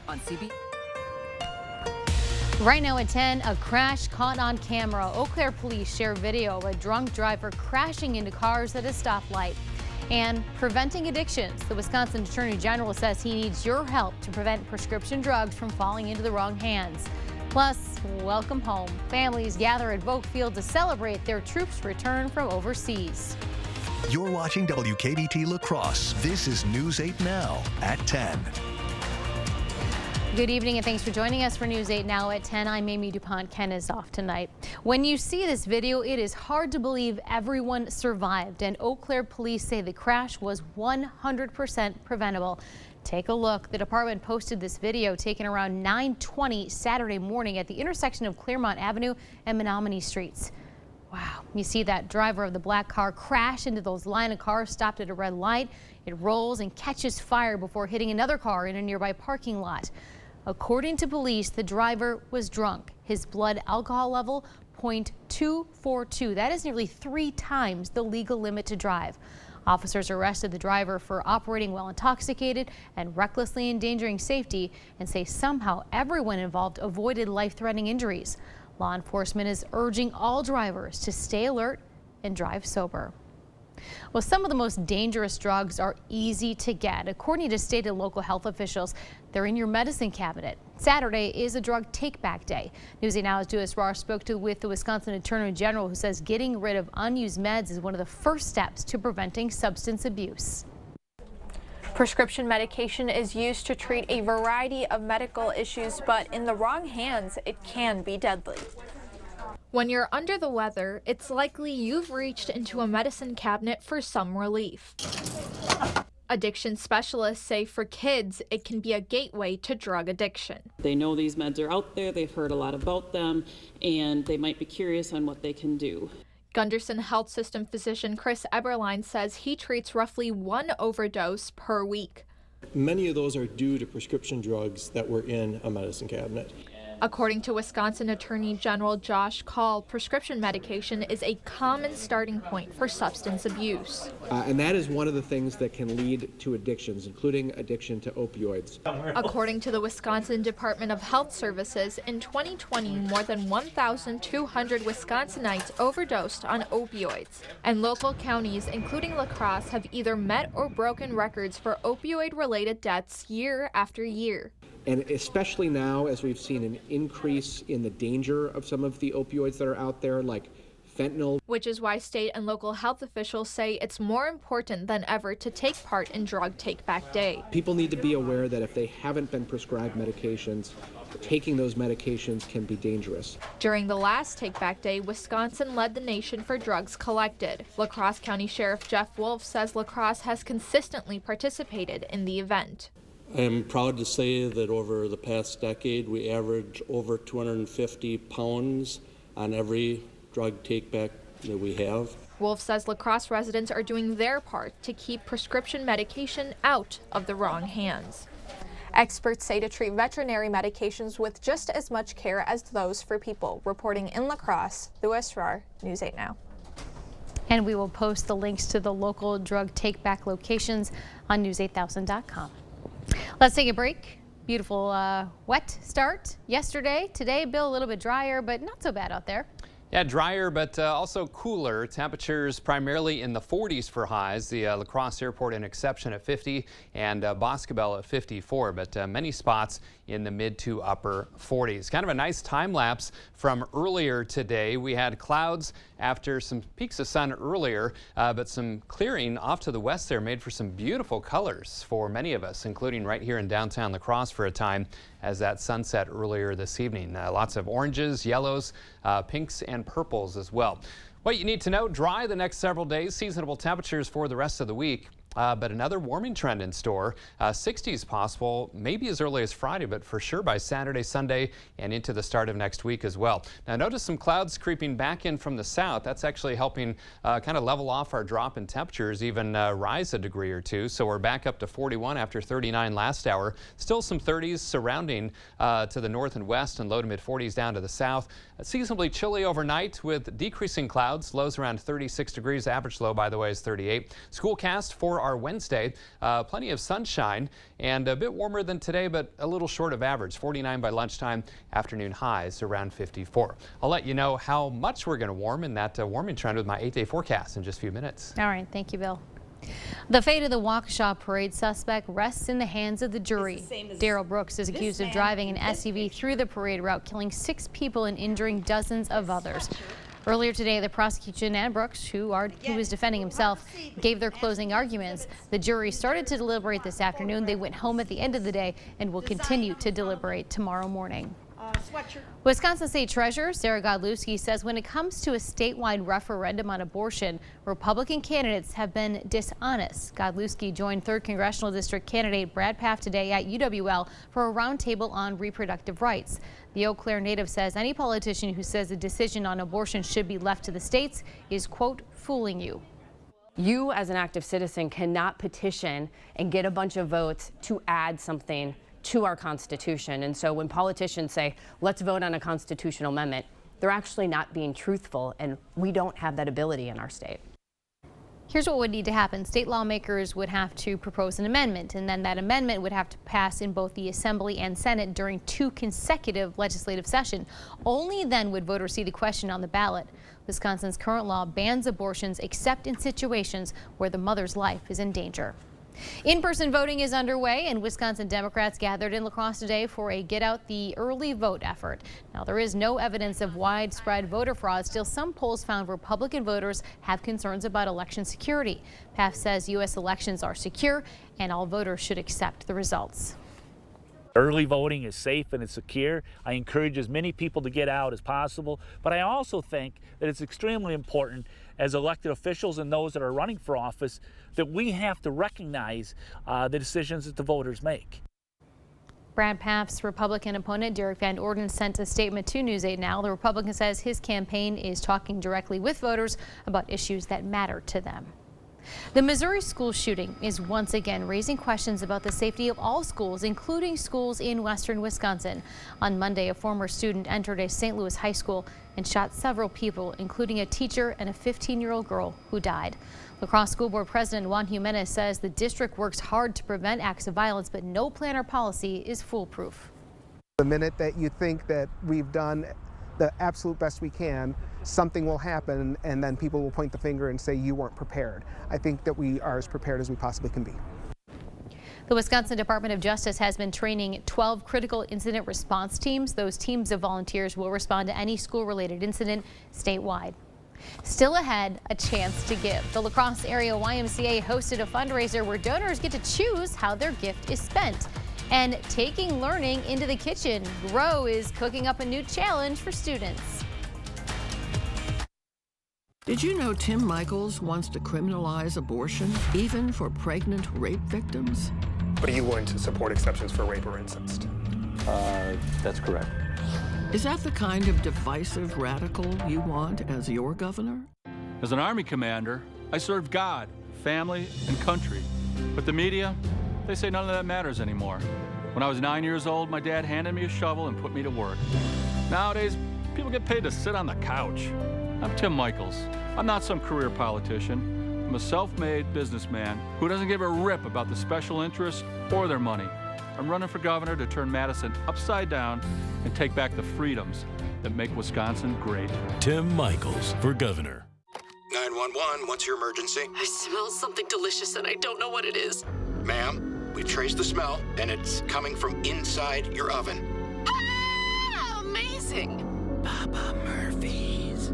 on CB. Right now at 10, a crash caught on camera. Eau Claire police share video of a drunk driver crashing into cars at a stoplight. And preventing addictions. The Wisconsin Attorney General says he needs your help to prevent prescription drugs from falling into the wrong hands. Plus, welcome home. Families gather at Vogue Field to celebrate their troops' return from overseas. You're watching WKBT La Crosse. This is News 8 Now at 10. Good evening and thanks for joining us for News 8 Now at 10. I'm Amy DuPont. Ken is off tonight. When you see this video, it is hard to believe everyone survived, and Eau Claire police say the crash was 100% preventable. Take a look. The department posted this video taken around 9:20 Saturday morning at the intersection of Claremont Avenue and Menominee Streets. Wow, you see that driver of the black car crash into those line of cars stopped at a red light. It rolls and catches fire before hitting another car in a nearby parking lot. According to police, the driver was drunk. His blood alcohol level 0.242. That is nearly 3 times the legal limit to drive. Officers arrested the driver for operating while intoxicated and recklessly endangering safety and say somehow everyone involved avoided life-threatening injuries. Law enforcement is urging all drivers to stay alert and drive sober. Well, some of the most dangerous drugs are easy to get. According to state and local health officials, they're in your medicine cabinet. Saturday is a drug take-back day. News 8 Now's Duas Ross spoke with the Wisconsin Attorney General, who says getting rid of unused meds is one of the first steps to preventing substance abuse. Prescription medication is used to treat a variety of medical issues, but in the wrong hands, it can be deadly. When you're under the weather, it's likely you've reached into a medicine cabinet for some relief. Addiction specialists say for kids, it can be a gateway to drug addiction. They know these meds are out there, they've heard a lot about them, and they might be curious on what they can do. Gunderson Health System physician Chris Eberlein says he treats roughly 1 overdose per week. Many of those are due to prescription drugs that were in a medicine cabinet. According to Wisconsin Attorney General Josh Kaul, prescription medication is a common starting point for substance abuse. And that is one of the things that can lead to addictions, including addiction to opioids. According to the Wisconsin Department of Health Services, in 2020, more than 1,200 Wisconsinites overdosed on opioids. And local counties, including La Crosse, have either met or broken records for opioid-related deaths year after year. And especially now, as we've seen an increase in the danger of some of the opioids that are out there, like fentanyl. Which is why state and local health officials say it's more important than ever to take part in Drug Take Back Day. People need to be aware that if they haven't been prescribed medications, taking those medications can be dangerous. During the last Take Back Day, Wisconsin led the nation for drugs collected. La Crosse County Sheriff Jeff Wolf says La Crosse has consistently participated in the event. I am proud to say that over the past decade, we average over 250 pounds on every drug take-back that we have. Wolf says La Crosse residents are doing their part to keep prescription medication out of the wrong hands. Experts say to treat veterinary medications with just as much care as those for people. Reporting in La Crosse, Louis Rar, News 8 Now. And we will post the links to the local drug take-back locations on news8000.com. Let's take a break. Beautiful wet start yesterday. Today, Bill, a little bit drier, but not so bad out there. Yeah, drier, but also cooler. Temperatures primarily in the 40s for highs. The La Crosse Airport an exception at 50 and Boscobel at 54, but many spots in the mid to upper 40s. Kind of a nice time lapse from earlier today. We had clouds after some peaks of sun earlier, but some clearing off to the west there made for some beautiful colors for many of us, including right here in downtown La Crosse for a time as that sunset earlier this evening. Lots of oranges, yellows, pinks, and purples as well. What you need to know, dry the next several days, seasonable temperatures for the rest of the week. But another warming trend in store. 60s possible, maybe as early as Friday, but for sure by Saturday, Sunday, and into the start of next week as well. Now notice some clouds creeping back in from the south. That's actually helping kind of level off our drop in temperatures, even rise a degree or two. So we're back up to 41 after 39 last hour. Still some 30s surrounding to the north and west, and low to mid 40s down to the south. Seasonably chilly overnight with decreasing clouds. Lows around 36 degrees. Average low, by the way, is 38. Schoolcast for our Wednesday. Plenty of sunshine and a bit warmer than today, but a little short of average. 49 by lunchtime, afternoon highs around 54. I'll let you know how much we're going to warm in that warming trend with my 8-day forecast in just a few minutes. All right. Thank you, Bill. The fate of the Waukesha parade suspect rests in the hands of the jury. Daryl Brooks is accused of driving an SUV through the parade route, killing 6 people and injuring dozens of others. Earlier today, the prosecution and Brooks, who was defending himself, gave their closing arguments. The jury started to deliberate this afternoon. They went home at the end of the day and will continue to deliberate tomorrow morning. Wisconsin State Treasurer Sarah Godlewski says when it comes to a statewide referendum on abortion, Republican candidates have been dishonest. Godlewski joined 3rd Congressional District candidate Brad Pfaff today at UWL for a roundtable on reproductive rights. The Eau Claire native says any politician who says a decision on abortion should be left to the states is, quote, fooling you. You as an active citizen cannot petition and get a bunch of votes to add something to our Constitution. And so when politicians say, let's vote on a constitutional amendment, they're actually not being truthful, and we don't have that ability in our state. Here's what would need to happen. State lawmakers would have to propose an amendment, and then that amendment would have to pass in both the Assembly and Senate during 2 consecutive legislative sessions. Only then would voters see the question on the ballot. Wisconsin's current law bans abortions except in situations where the mother's life is in danger. In-person voting is underway, and Wisconsin Democrats gathered in La Crosse today for a get out the early vote effort. Now, there is no evidence of widespread voter fraud. Still, some polls found Republican voters have concerns about election security. Pfaff says U.S. elections are secure and all voters should accept the results. Early voting is safe and it's secure. I encourage as many people to get out as possible, but I also think that it's extremely important as elected officials and those that are running for office that we have to recognize the decisions that the voters make. Brad Pfaff's Republican opponent, Derek Van Orden, sent a statement to News 8 Now. The Republican says his campaign is talking directly with voters about issues that matter to them. The Missouri school shooting is once again raising questions about the safety of all schools, including schools in western Wisconsin. On Monday, a former student entered a St. Louis high school and shot several people, including a teacher and a 15-year-old girl who died. La Crosse School Board President Juan Jimenez says the district works hard to prevent acts of violence, but no plan or policy is foolproof. The minute that you think that we've done the absolute best we can, something will happen, and then people will point the finger and say you weren't prepared. I think that we are as prepared as we possibly can be. The Wisconsin Department of Justice has been training 12 critical incident response teams. Those teams of volunteers will respond to any school-related incident statewide. Still ahead, a chance to give. The La Crosse area YMCA hosted a fundraiser where donors get to choose how their gift is spent. And taking learning into the kitchen, Grow is cooking up a new challenge for students. Did you know Tim Michaels wants to criminalize abortion, even for pregnant rape victims? But are you willing to support exceptions for rape or incest? That's correct. Is that the kind of divisive radical you want as your governor? As an Army commander, I served God, family, and country. But the media, they say none of that matters anymore. When I was 9 years old, my dad handed me a shovel and put me to work. Nowadays, people get paid to sit on the couch. I'm Tim Michaels. I'm not some career politician. I'm a self-made businessman who doesn't give a rip about the special interests or their money. I'm running for governor to turn Madison upside down and take back the freedoms that make Wisconsin great. Tim Michaels for governor. 911, what's your emergency? I smell something delicious and I don't know what it is. Ma'am, we've traced the smell and it's coming from inside your oven. Ah, amazing. Papa Murphy's.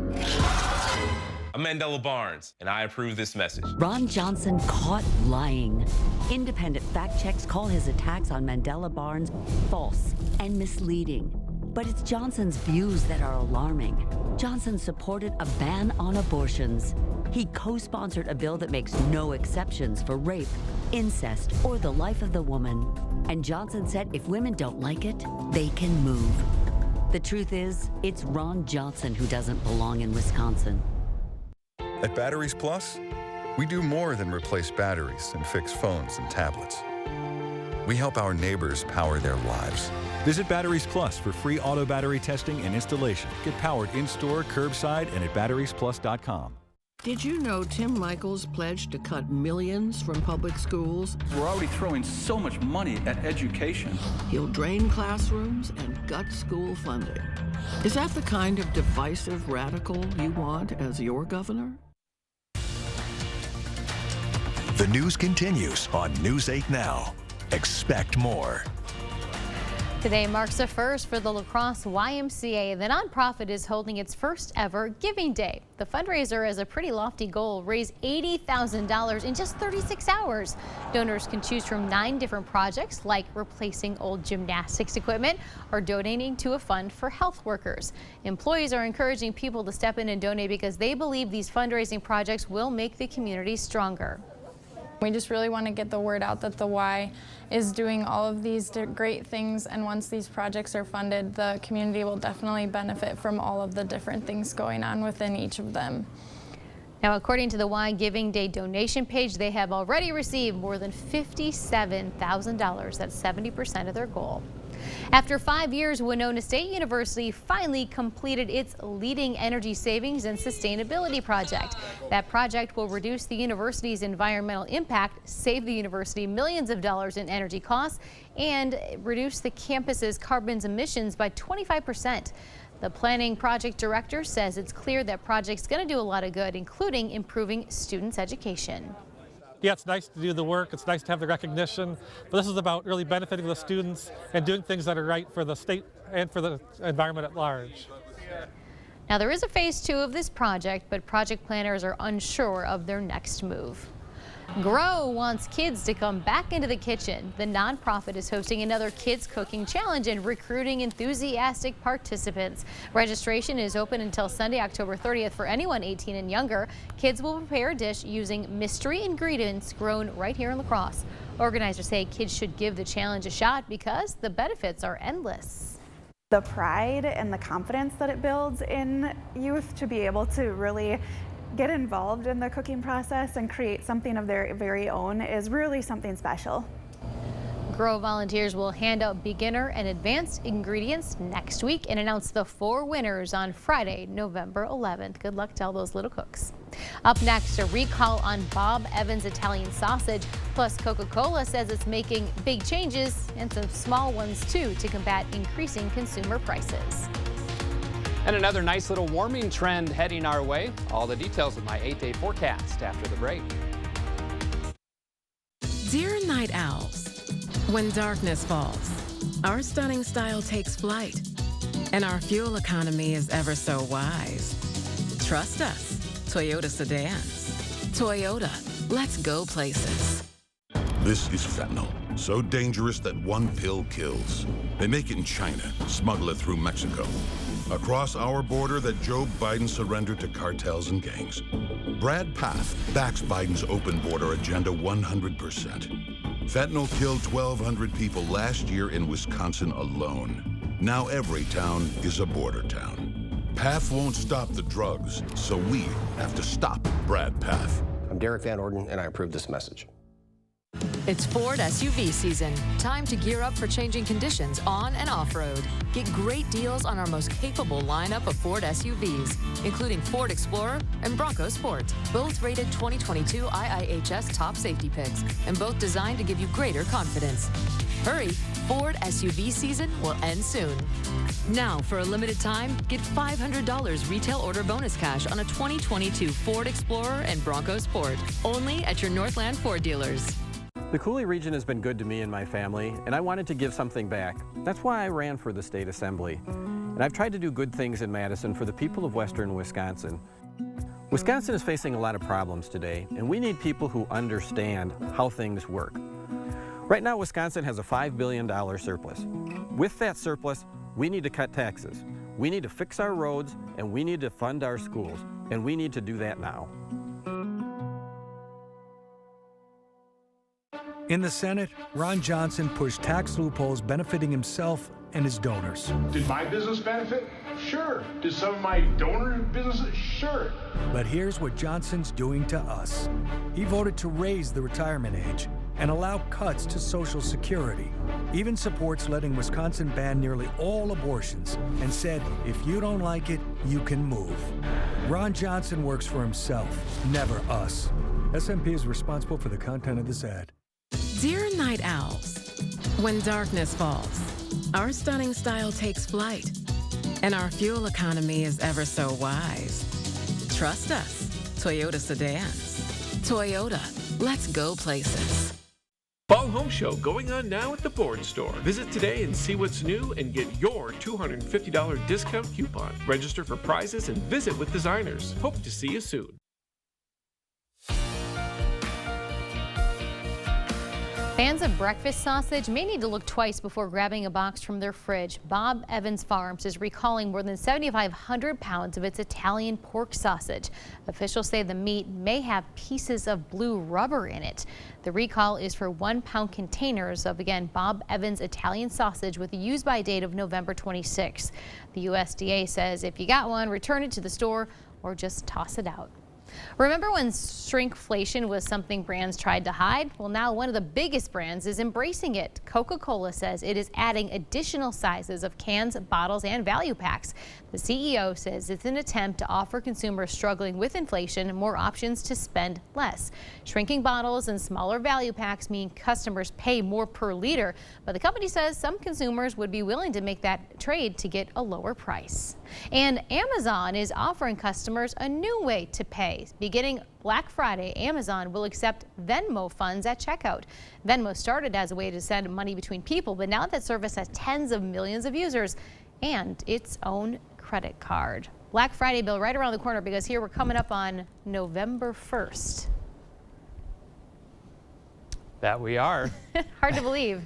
I'm Mandela Barnes, and I approve this message. Ron Johnson caught lying. Independent fact checks call his attacks on Mandela Barnes false and misleading. But it's Johnson's views that are alarming. Johnson supported a ban on abortions. He co-sponsored a bill that makes no exceptions for rape, incest, or the life of the woman. And Johnson said if women don't like it, they can move. The truth is, it's Ron Johnson who doesn't belong in Wisconsin. At Batteries Plus, we do more than replace batteries and fix phones and tablets. We help our neighbors power their lives. Visit Batteries Plus for free auto battery testing and installation. Get powered in-store, curbside, and at batteriesplus.com. Did you know Tim Michaels pledged to cut millions from public schools? We're already throwing so much money at education. He'll drain classrooms and gut school funding. Is that the kind of divisive radical you want as your governor? The news continues on News 8 Now. Expect more. Today marks a first for the La Crosse YMCA. The nonprofit is holding its first ever Giving Day. The fundraiser has a pretty lofty goal: raise $80,000 in just 36 hours. Donors can choose from 9 different projects, like replacing old gymnastics equipment or donating to a fund for health workers. Employees are encouraging people to step in and donate because they believe these fundraising projects will make the community stronger. We just really want to get the word out that the Y is doing all of these great things, and once these projects are funded, the community will definitely benefit from all of the different things going on within each of them. Now, according to the Y Giving Day donation page, they have already received more than $57,000. That's 70% of their goal. After 5 years, Winona State University finally completed its Leading Energy Savings and Sustainability project. That project will reduce the university's environmental impact, save the university millions of dollars in energy costs, and reduce the campus's carbon emissions by 25%. The planning project director says it's clear that project's going to do a lot of good, including improving students' education. Yeah, it's nice to do the work, it's nice to have the recognition, but this is about really benefiting the students and doing things that are right for the state and for the environment at large. Now, there is a phase 2 of this project, but project planners are unsure of their next move. Grow wants kids to come back into the kitchen. The nonprofit is hosting another kids cooking challenge and recruiting enthusiastic participants. Registration is open until Sunday, October 30th for anyone 18 and younger. Kids will prepare a dish using mystery ingredients grown right here in La Crosse. Organizers say kids should give the challenge a shot because the benefits are endless. The pride and the confidence that it builds in youth to be able to really get involved in the cooking process and create something of their very own is really something special. Grow volunteers will hand out beginner and advanced ingredients next week and announce the 4 winners on Friday, November 11th. Good luck to all those little cooks. Up next, a recall on Bob Evans Italian sausage. Plus, Coca-Cola says it's making big changes and some small ones too to combat increasing consumer prices. And another nice little warming trend heading our way. All the details with my 8-day forecast after the break. Dear night owls, when darkness falls, our stunning style takes flight, and our fuel economy is ever so wise. Trust us, Toyota sedans. Toyota, let's go places. This is fentanyl, so dangerous that one pill kills. They make it in China, smuggle it through Mexico. Across our border that Joe Biden surrendered to cartels and gangs. Brad Path backs Biden's open border agenda 100%. Fentanyl killed 1,200 people last year in Wisconsin alone. Now every town is a border town. Path won't stop the drugs, so we have to stop Brad Path. I'm Derek Van Orden, and I approve this message. It's Ford SUV season. Time to gear up for changing conditions on and off-road. Get great deals on our most capable lineup of Ford SUVs, including Ford Explorer and Bronco Sport, both rated 2022 IIHS top safety picks, and both designed to give you greater confidence. Hurry, Ford SUV season will end soon. Now, for a limited time, get $500 retail order bonus cash on a 2022 Ford Explorer and Bronco Sport, only at your Northland Ford dealers. The Coulee region has been good to me and my family, and I wanted to give something back. That's why I ran for the state assembly. And I've tried to do good things in Madison for the people of western Wisconsin. Wisconsin is facing a lot of problems today, and we need people who understand how things work. Right now, Wisconsin has a $5 billion surplus. With that surplus, we need to cut taxes. We need to fix our roads, and we need to fund our schools, and we need to do that now. In the Senate, Ron Johnson pushed tax loopholes benefiting himself and his donors. Did my business benefit? Sure. Did some of my donor businesses? Sure. But here's what Johnson's doing to us. He voted to raise the retirement age, and allow cuts to Social Security. Even supports letting Wisconsin ban nearly all abortions and said, if you don't like it, you can move. Ron Johnson works for himself, never us. SMP is responsible for the content of this ad. Dear night owls, when darkness falls, our stunning style takes flight, and our fuel economy is ever so wise. Trust us, Toyota sedans. Toyota, let's go places. Fall Home Show going on now at the Board Store. Visit today and see what's new and get your $250 discount coupon. Register for prizes and visit with designers. Hope to see you soon. Fans of breakfast sausage may need to look twice before grabbing a box from their fridge. Bob Evans Farms is recalling more than 7,500 pounds of its Italian pork sausage. Officials say the meat may have pieces of blue rubber in it. The recall is for 1-pound containers of, again, Bob Evans Italian sausage with a use-by date of November 26. The USDA says if you got one, return it to the store or just toss it out. Remember when shrinkflation was something brands tried to hide? Well, now one of the biggest brands is embracing it. Coca-Cola says it is adding additional sizes of cans, bottles, and value packs. The CEO says it's an attempt to offer consumers struggling with inflation more options to spend less. Shrinking bottles and smaller value packs mean customers pay more per liter, but the company says some consumers would be willing to make that trade to get a lower price. And Amazon is offering customers a new way to pay. Beginning Black Friday, Amazon will accept Venmo funds at checkout. Venmo started as a way to send money between people, but now that service has tens of millions of users and its own credit card. Black Friday, Bill, right around the corner, because here we're coming up on November 1st. That we are. Hard to believe.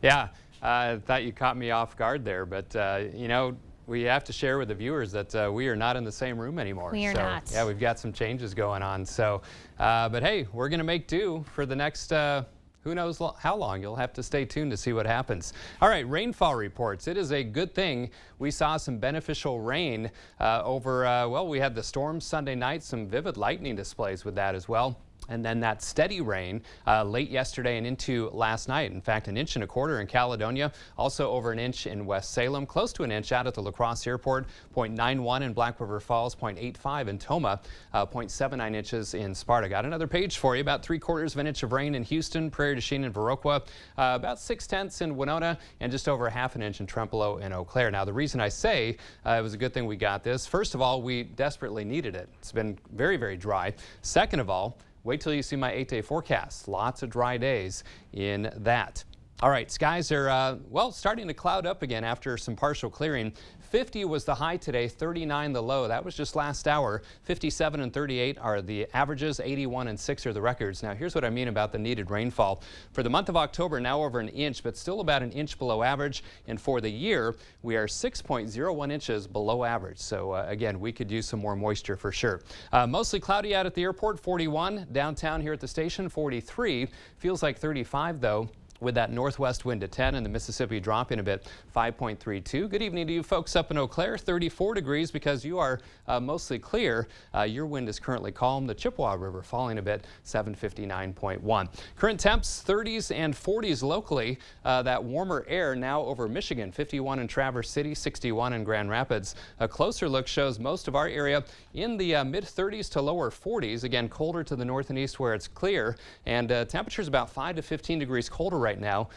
Yeah, I thought you caught me off guard there, but you know, we have to share with the viewers that we are not in the same room anymore. We are not. Yeah, we've got some changes going on. So, but hey, we're going to make do for the next, who knows how long. You'll have to stay tuned to see what happens. All right, rainfall reports. It is a good thing we saw some beneficial rain over, well, we had the storm Sunday night, some vivid lightning displays with that as well. And then that steady rain late yesterday and into last night. In fact, 1.25 inches in Caledonia, also over 1 inch in West Salem, close to 1 inch out at the La Crosse Airport, 0.91 in Black River Falls, 0.85 in Tomah, 0.79 inches in Sparta. Got another page for you, about 3/4 inch of rain in Houston, Prairie du Chien and Viroqua, about 0.6 in Winona, and just over 1/2 inch in Trempealeau and Eau Claire. Now, the reason I say it was a good thing we got this, first of all, we desperately needed it. It's been very, very dry. Second of all, wait till you see my 8-day forecast. Lots of dry days in that. All right, skies are, well, starting to cloud up again after some partial clearing. 50 was the high today, 39 the low. That was just last hour. 57 and 38 are the averages, 81 and 6 are the records. Now, here's what I mean about the needed rainfall. For the month of October, now over 1 inch, but still about 1 inch below average. And for the year, we are 6.01 inches below average. So, again, we could use some more moisture for sure. Mostly cloudy out at the airport, 41. Downtown here at the station, 43. Feels like 35, though, with that northwest wind at 10 and the Mississippi dropping a bit, 5.32. Good evening to you folks up in Eau Claire, 34 degrees because you are mostly clear. Your wind is currently calm. The Chippewa River falling a bit, 759.1. Current temps 30s and 40s locally. That warmer air now over Michigan, 51 in Traverse City, 61 in Grand Rapids. A closer look shows most of our area in the mid 30s to lower 40s. Again, colder to the north and east where it's clear, and temperatures about 5 to 15 degrees colder right now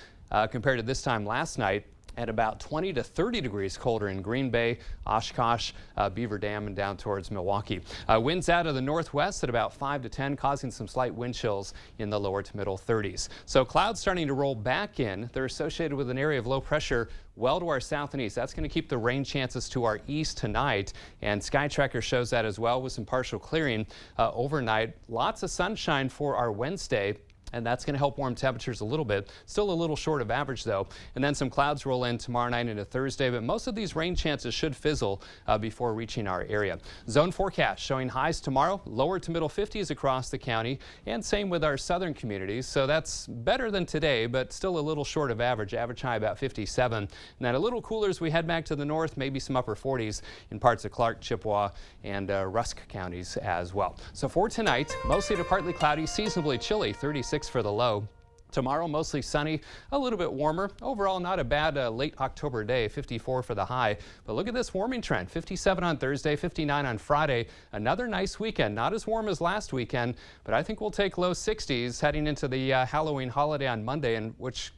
compared to this time last night, at about 20 to 30 degrees colder in Green Bay, Oshkosh, Beaver Dam, and down towards Milwaukee. Winds out of the northwest at about 5 to 10, causing some slight wind chills in the lower to middle 30s. So clouds starting to roll back in. They're associated with an area of low pressure well to our south and east. That's going to keep the rain chances to our east tonight, and Sky Tracker shows that as well with some partial clearing overnight. Lots of sunshine for our Wednesday, and that's going to help warm temperatures a little bit. Still a little short of average, though. And then some clouds roll in tomorrow night into Thursday, but most of these rain chances should fizzle before reaching our area. Zone forecast showing highs tomorrow, lower to middle 50s across the county, and same with our southern communities. So that's better than today, but still a little short of average. Average high about 57. And then a little cooler as we head back to the north, maybe some upper 40s in parts of Clark, Chippewa, and Rusk counties as well. So for tonight, mostly to partly cloudy, seasonably chilly, 36 for the low. Tomorrow, mostly sunny, a little bit warmer. Overall, not a bad late October day, 54 for the high. But look at this warming trend, 57 on Thursday, 59 on Friday. Another nice weekend, not as warm as last weekend, but I think we'll take low 60s heading into the Halloween holiday on Monday, and which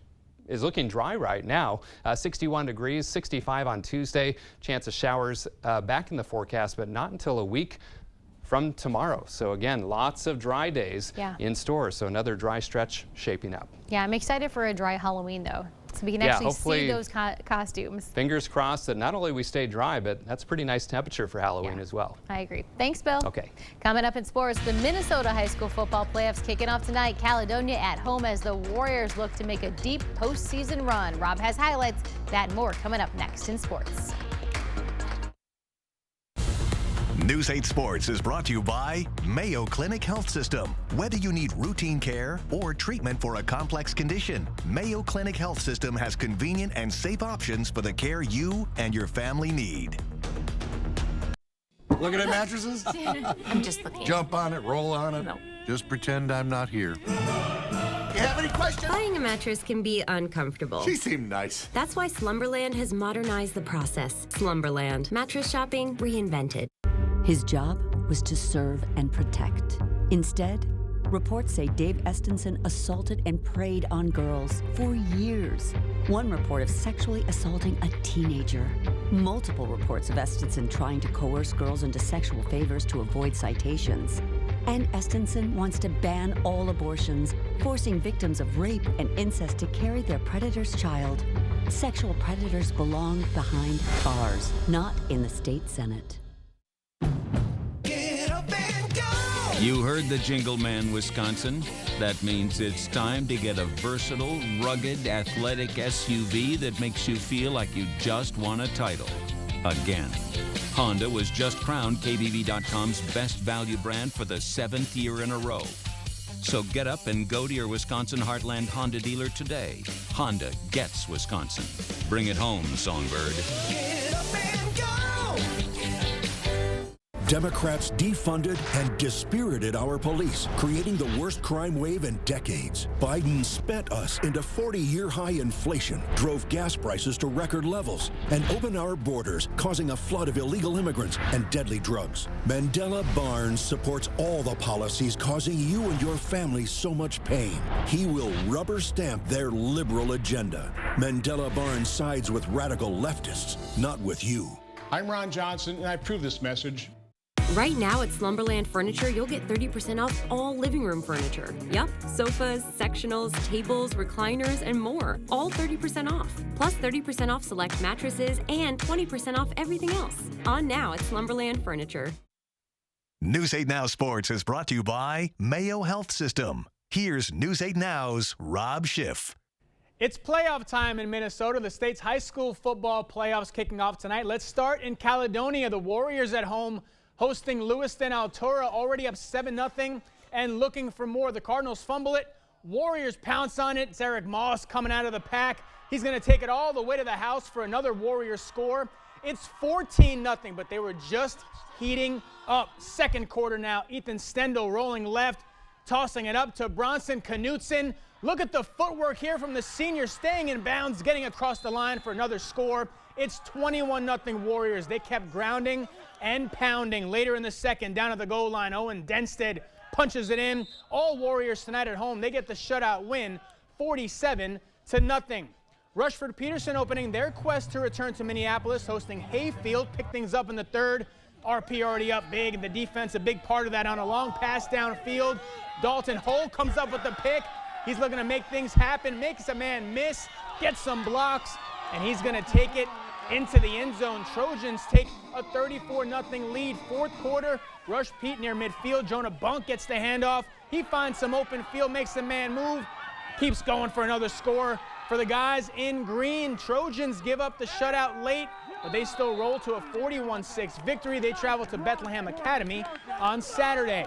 is looking dry right now. 61 degrees, 65 on Tuesday. Chance of showers back in the forecast, but not until a week from tomorrow. So again, lots of dry days in store. So another dry stretch shaping up. Yeah, I'm excited for a dry Halloween though, so we can actually see those costumes. Fingers crossed that not only we stay dry, but that's pretty nice temperature for Halloween as well. I agree. Thanks, Bill. Okay. Coming up in sports, the Minnesota high school football playoffs kicking off tonight. Caledonia at home as the Warriors look to make a deep postseason run. Rob has highlights. That and more coming up next in sports. News 8 Sports is brought to you by Mayo Clinic Health System. Whether you need routine care or treatment for a complex condition, Mayo Clinic Health System has convenient and safe options for the care you and your family need. Looking at mattresses? I'm just looking. Jump on it, roll on it. No. Just pretend I'm not here. You have any questions? Buying a mattress can be uncomfortable. She seemed nice. That's why Slumberland has modernized the process. Slumberland. Mattress shopping reinvented. His job was to serve and protect. Instead, reports say Dave Estenson assaulted and preyed on girls for years. One report of sexually assaulting a teenager. Multiple reports of Estenson trying to coerce girls into sexual favors to avoid citations. And Estenson wants to ban all abortions, forcing victims of rape and incest to carry their predator's child. Sexual predators belong behind bars, not in the state Senate. You heard the Jingle Man, Wisconsin. That means it's time to get a versatile, rugged, athletic SUV that makes you feel like you just won a title. Again. Honda was just crowned KBB.com's best value brand for the 7th year in a row. So get up and go to your Wisconsin Heartland Honda dealer today. Honda gets Wisconsin. Bring it home, Songbird. Get up and go! Democrats defunded and dispirited our police, creating the worst crime wave in decades. Biden spent us into 40-year high inflation, drove gas prices to record levels, and opened our borders, causing a flood of illegal immigrants and deadly drugs. Mandela Barnes supports all the policies causing you and your family so much pain. He will rubber stamp their liberal agenda. Mandela Barnes sides with radical leftists, not with you. I'm Ron Johnson, and I approve this message. Right now at Slumberland Furniture, you'll get 30% off all living room furniture. Yup, sofas, sectionals, tables, recliners, and more. All 30% off. Plus 30% off select mattresses and 20% off everything else. On now at Slumberland Furniture. News 8 Now Sports is brought to you by Mayo Health System. Here's News 8 Now's Rob Schiff. It's playoff time in Minnesota. The state's high school football playoffs kicking off tonight. Let's start in Caledonia. The Warriors at home hosting Lewiston Altura, already up 7-0 and looking for more. The Cardinals fumble it. Warriors pounce on it. It's Eric Moss coming out of the pack. He's going to take it all the way to the house for another Warriors score. It's 14-0, but they were just heating up. Second quarter now. Ethan Stendel rolling left, tossing it up to Bronson Knutson. Look at the footwork here from the senior, staying in bounds, getting across the line for another score. It's 21-0 Warriors. They kept grounding and pounding. Later in the second, down at the goal line, Owen Denstead punches it in. All Warriors tonight at home, they get the shutout win, 47-0. Rushford Peterson opening their quest to return to Minneapolis, hosting Hayfield. Pick things up in the third. RP already up big, and the defense a big part of that on a long pass downfield. Dalton Holt comes up with the pick. He's looking to make things happen, makes a man miss, gets some blocks, and he's going to take it into the end zone. Trojans take a 34-0 lead. Fourth quarter, Rush Pete near midfield. Jonah Bunk gets the handoff. He finds some open field, makes a man move, keeps going for another score. For the guys in green, Trojans give up the shutout late, but they still roll to a 41-6 victory. They travel to Bethlehem Academy on Saturday.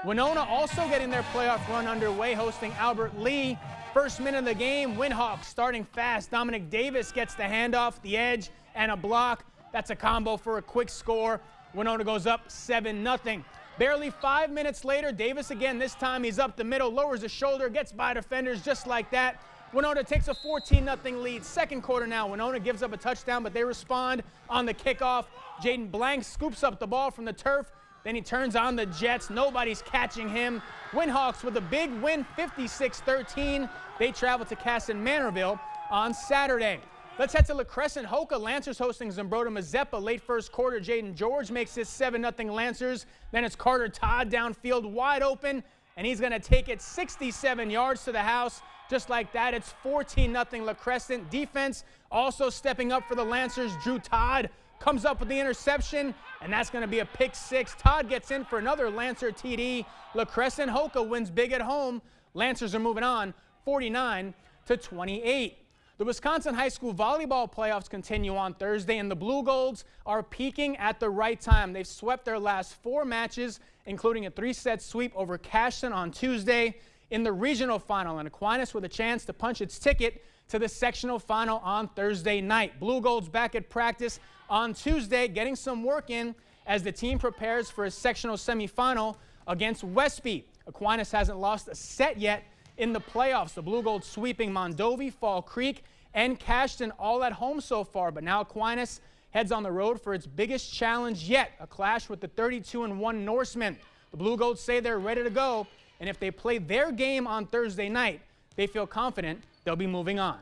Winona also getting their playoff run underway, hosting Albert Lee. First minute of the game, Windhawks starting fast. Dominic Davis gets the handoff, the edge, and a block. That's a combo for a quick score. Winona goes up 7-0. Barely 5 minutes later, Davis again. This time he's up the middle, lowers his shoulder, gets by defenders just like that. Winona takes a 14-0 lead. Second quarter now. Winona gives up a touchdown, but they respond on the kickoff. Jaden Blank scoops up the ball from the turf. Then he turns on the Jets. Nobody's catching him. Windhawks with a big win, 56-13. They travel to Casson Manorville on Saturday. Let's head to La Crescent Hoka. Lancers hosting Zumbrota Mazeppa. Late first quarter, Jaden George makes his 7-0 Lancers. Then it's Carter Todd downfield wide open, and he's going to take it 67 yards to the house. Just like that, it's 14-0 La Crescent. Defense also stepping up for the Lancers. Drew Todd comes up with the interception, and that's going to be a pick six. Todd gets in for another Lancer TD. La Crescent Hoka wins big at home. Lancers are moving on 49-28. The Wisconsin High School Volleyball playoffs continue on Thursday, and the Blue Golds are peaking at the right time. They've swept their last 4 matches, including a 3-set sweep over Cashton on Tuesday. In the regional final, and Aquinas with a chance to punch its ticket to the sectional final on Thursday night. Blue Golds back at practice on Tuesday, getting some work in as the team prepares for a sectional semifinal against Westby. Aquinas hasn't lost a set yet in the playoffs. The Blue Golds sweeping Mondovi, Fall Creek, and Cashton all at home so far, but now Aquinas heads on the road for its biggest challenge yet, a clash with the 32-1 Norsemen. The Blue Golds say they're ready to go, and if they play their game on Thursday night, they feel confident they'll be moving on.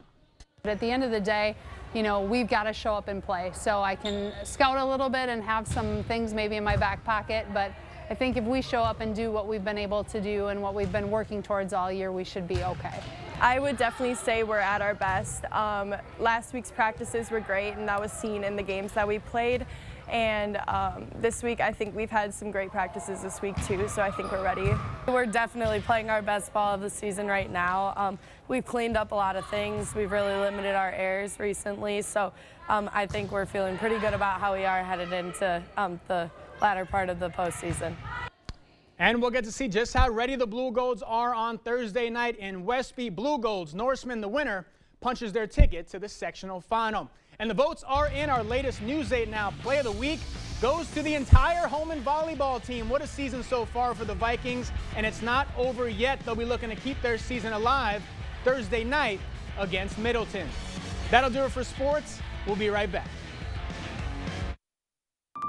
But at the end of the day, you know, we've got to show up and play. So I can scout a little bit and have some things maybe in my back pocket, but I think if we show up and do what we've been able to do and what we've been working towards all year, we should be okay. I would definitely say we're at our best. Last week's practices were great, and that was seen in the games that we played. And this week, I think we've had some great practices this week too, so I think we're ready. We're definitely playing our best ball of the season right now. We've cleaned up a lot of things. We've really limited our errors recently, so I think we're feeling pretty good about how we are headed into the latter part of the postseason. And we'll get to see just how ready the Blue Golds are on Thursday night in Westby. Blue Golds, Norsemen, the winner, punches their ticket to the sectional final. And the votes are in. Our latest News 8 Now Play of the Week goes to the entire Holmen volleyball team. What a season so far for the Vikings, and it's not over yet. They'll be looking to keep their season alive Thursday night against Middleton. That'll do it for sports. We'll be right back.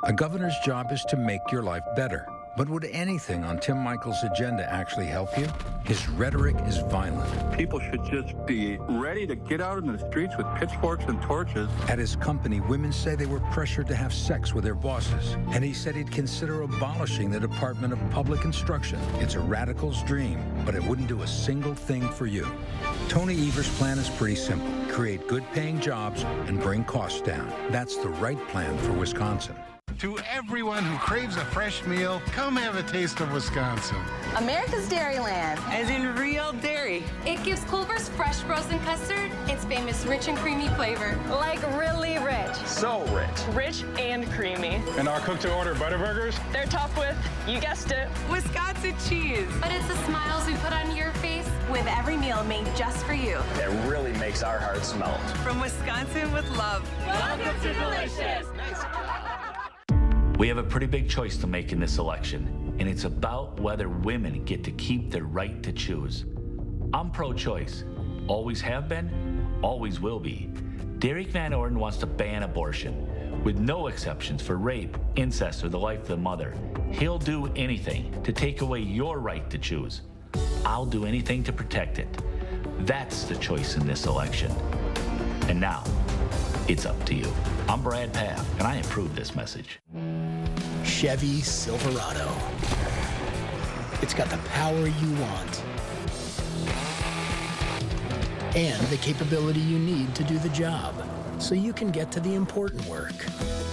A governor's job is to make your life better. But would anything on Tim Michael's agenda actually help you? His rhetoric is violent. People should just be ready to get out in the streets with pitchforks and torches. At his company, women say they were pressured to have sex with their bosses. And he said he'd consider abolishing the Department of Public Instruction. It's a radical's dream, but it wouldn't do a single thing for you. Tony Evers' plan is pretty simple. Create good-paying jobs and bring costs down. That's the right plan for Wisconsin. To everyone who craves a fresh meal, come have a taste of Wisconsin. America's Dairyland, as in real dairy. It gives Culver's fresh frozen custard its famous rich and creamy flavor. Like really rich. So rich. Rich and creamy. And our cook-to-order Butterburgers? They're topped with, you guessed it, Wisconsin cheese. But it's the smiles we put on your face with every meal made just for you. It really makes our hearts melt. From Wisconsin with love. Welcome to Delicious. We have a pretty big choice to make in this election, and it's about whether women get to keep their right to choose. I'm pro-choice. Always have been, always will be. Derek Van Orden wants to ban abortion, with no exceptions for rape, incest, or the life of the mother. He'll do anything to take away your right to choose. I'll do anything to protect it. That's the choice in this election. And now, it's up to you. I'm Brad Paff, and I approve this message. Chevy Silverado. It's got the power you want and the capability you need to do the job, so you can get to the important work.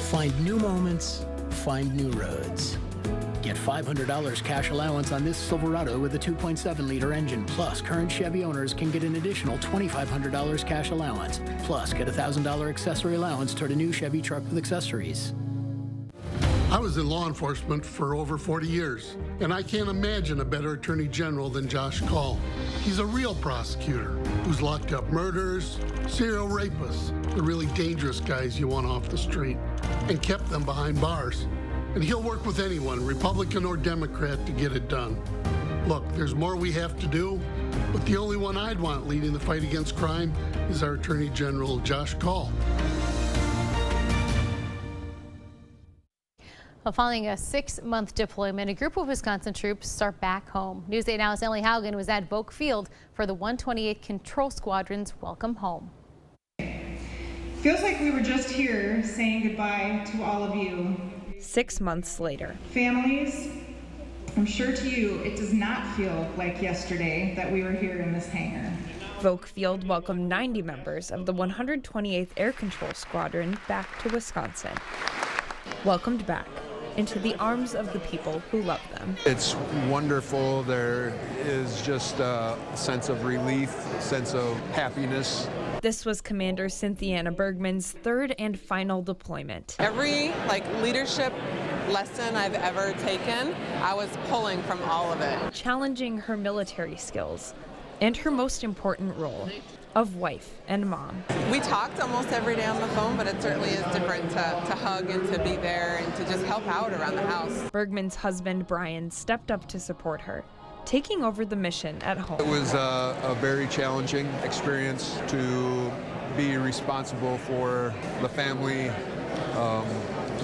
Find new moments, find new roads. Get $500 cash allowance on this Silverado with a 2.7-liter engine. Plus, current Chevy owners can get an additional $2,500 cash allowance. Plus, get a $1,000 accessory allowance toward a new Chevy truck with accessories. I was in law enforcement for over 40 years, and I can't imagine a better attorney general than Josh Kaul. He's a real prosecutor who's locked up murderers, serial rapists, the really dangerous guys you want off the street, and kept them behind bars. and he'll work with anyone, Republican or Democrat, to get it done. Look, there's more we have to do, but the only one I'd want leading the fight against crime is our Attorney General, Josh Kaul. Well, following a 6-month deployment, a group of Wisconsin troops are back home. News 8 Now's Emily Haugen was at Vogue Field for the 128th Control Squadron's Welcome Home. Feels like we were just here saying goodbye to all of you. 6 months later. Families, I'm sure to you it does not feel like yesterday that we were here in this hangar. Vogue Field welcomed 90 members of the 128th Air Control Squadron back to Wisconsin. Welcomed back into the arms of the people who love them. It's wonderful. There is just a sense of relief, sense of happiness. This was Commander Cynthiana Bergman's third and final deployment. Every leadership lesson I've ever taken, I was pulling from all of it. Challenging her military skills and her most important role of wife and mom. We talked almost every day on the phone, but it certainly is different to hug and to be there and to just help out around the house. Bergman's husband, Brian, stepped up to support her, taking over the mission at home. It was a very challenging experience to be responsible for the family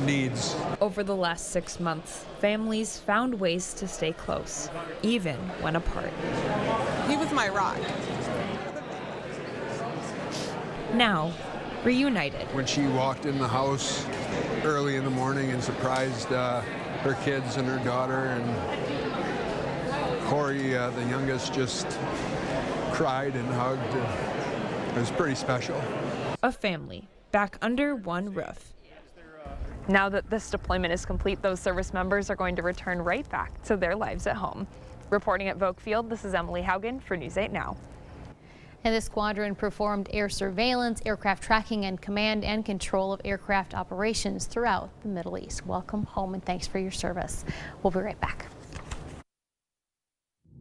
needs. Over the last 6 months, families found ways to stay close, even when apart. He was my rock. Now, reunited. When she walked in the house early in the morning and surprised her kids and her daughter, and Corey, the youngest, just cried and hugged. It was pretty special. A family back under one roof. Now that this deployment is complete, those service members are going to return right back to their lives at home. Reporting at Vogue Field, this is Emily Haugen for News 8 Now. And the squadron performed air surveillance, aircraft tracking, and command and control of aircraft operations throughout the Middle East. Welcome home and thanks for your service. We'll be right back.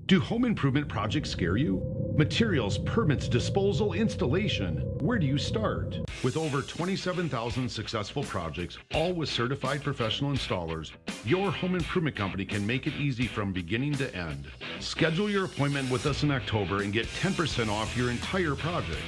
Do home improvement projects scare you? Materials, permits, disposal, installation. Where do you start? With over 27,000 successful projects, all with certified professional installers, your home improvement company can make it easy from beginning to end. Schedule your appointment with us in October and get 10% off your entire project.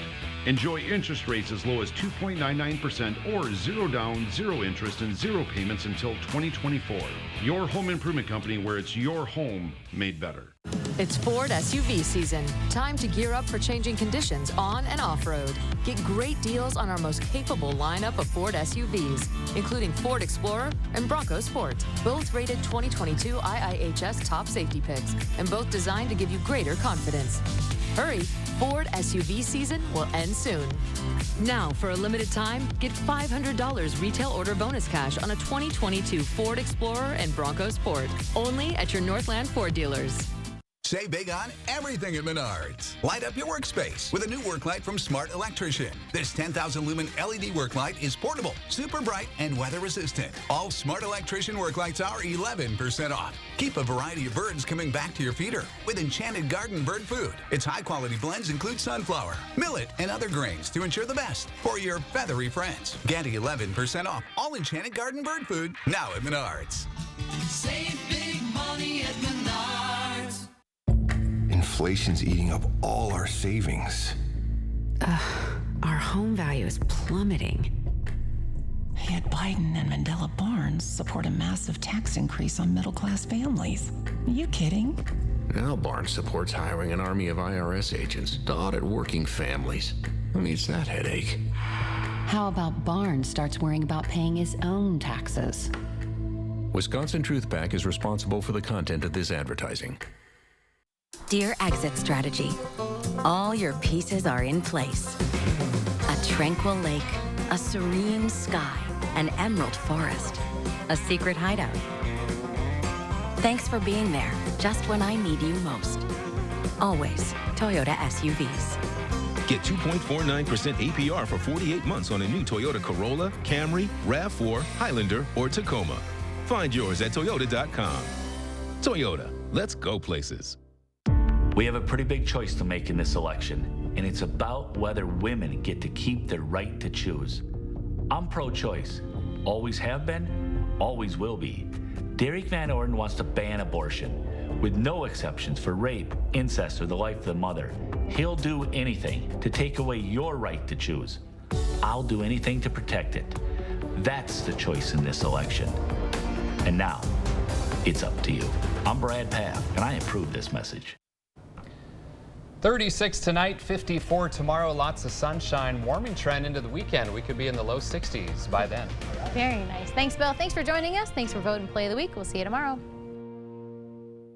Enjoy interest rates as low as 2.99% or 0 down, 0 interest, and 0 payments until 2024. Your home improvement company, where it's your home made better. It's Ford SUV season. Time to gear up for changing conditions on and off-road. Get great deals on our most capable lineup of Ford SUVs, including Ford Explorer and Bronco Sport. Both rated 2022 IIHS top safety picks, and both designed to give you greater confidence. Hurry, Ford SUV season will end soon. Now, for a limited time, get $500 retail order bonus cash on a 2022 Ford Explorer and Bronco Sport, only at your Northland Ford dealers. Save big on everything at Menards. Light up your workspace with a new work light from Smart Electrician. This 10,000 lumen LED work light is portable, super bright, and weather resistant. All Smart Electrician work lights are 11% off. Keep a variety of birds coming back to your feeder with Enchanted Garden bird food. Its high-quality blends include sunflower, millet, and other grains to ensure the best for your feathery friends. Get 11% off all Enchanted Garden bird food now at Menards. Save big money at Menards. Inflation's eating up all our savings. Our home value is plummeting. Yet Biden and Mandela Barnes support a massive tax increase on middle-class families. Are you kidding? Now Barnes supports hiring an army of IRS agents to audit working families. Who needs that headache? How about Barnes starts worrying about paying his own taxes? Wisconsin Truth PAC is responsible for the content of this advertising. Dear Exit Strategy, all your pieces are in place. A tranquil lake, a serene sky, an emerald forest, a secret hideout. Thanks for being there, just when I need you most. Always Toyota SUVs. Get 2.49% APR for 48 months on a new Toyota Corolla, Camry, RAV4, Highlander, or Tacoma. Find yours at Toyota.com. Toyota, let's go places. We have a pretty big choice to make in this election, and it's about whether women get to keep their right to choose. I'm pro-choice, always have been, always will be. Derek Van Orden wants to ban abortion, with no exceptions for rape, incest, or the life of the mother. He'll do anything to take away your right to choose. I'll do anything to protect it. That's the choice in this election. And now, it's up to you. I'm Brad Paff, and I approve this message. 36 tonight, 54 tomorrow, lots of sunshine, warming trend into the weekend. We could be in the low 60s by then. Very nice. Thanks, Bill. Thanks for joining us. Thanks for voting Play of the Week. We'll see you tomorrow.